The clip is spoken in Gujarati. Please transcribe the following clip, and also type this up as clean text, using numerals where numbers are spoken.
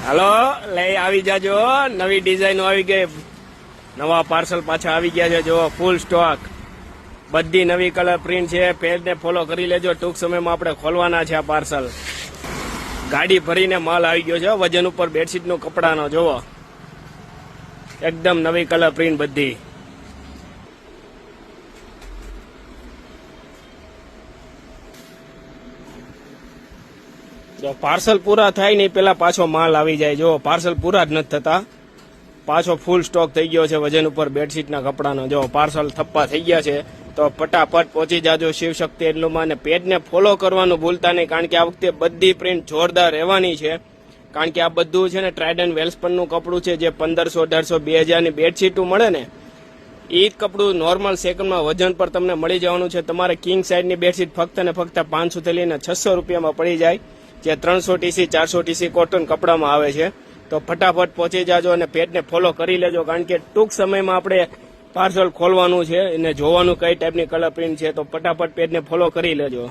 હાલો લઈ આવી જાજો, નવી ડિઝાઇન આવી ગઈ, નવા પાર્સલ પાછા આવી ગયા છે. જો ફૂલ સ્ટોક, બધી નવી કલર પ્રિન્ટ છે. પેજને ફોલો કરી લેજો, ટૂંક સમયમાં આપણે ખોલવાના છે આ પાર્સલ. ગાડી ભરીને માલ આવી ગયો છે, વજન ઉપર બેડશીટનો કપડાનો. જોવો એકદમ નવી કલર પ્રિન્ટ બધી. જો પાર્સલ પૂરા થાય નહીં પેલા પાછો માલ આવી જાય. જો પાર્સલ પૂરા જ નથી થતા, પાછો ફૂલ સ્ટોક થઈ ગયો છે વજન ઉપર બેડશીટના કપડાનો. જો પાર્સલ થપ્પા થઈ ગયા છે, તો ફટાફટ પહોંચી જાજો શિવશક્તિ હેન્ડલૂમમાં. અને પેજને ફોલો કરવાનું ભૂલતા નહીં, કારણ કે આ વખતે બધી પ્રિન્ટ જોરદાર રહેવાની છે. કારણ કે આ બધું છે ને ટ્રાઇડન્ટ વેલ્સપનનું કપડું છે, જે 1500, 1800, 2000ની બેડશીટો મળે ને એ જ કપડું નોર્મલ સેકન્ડમાં વજન પર તમને મળી જવાનું છે. તમારે કિંગ સાઇઝની બેડશીટ ફક્ત ને ફક્ત 500 થી લઈને 600 રૂપિયામાં પડી જાય, જે 300 TC 400 TC કોટન કપડામાં આવે છે. તો ફટાફટ પહોંચી જાજો અને પેજને ફોલો કરી લેજો, કારણ કે ટૂંક સમયમાં આપણે પાર્સલ ખોલવાનું છે અને જોવાનું કઈ ટાઈપની કલર પ્રિન્ટ છે. તો ફટાફટ પેજને ફોલો કરી લેજો.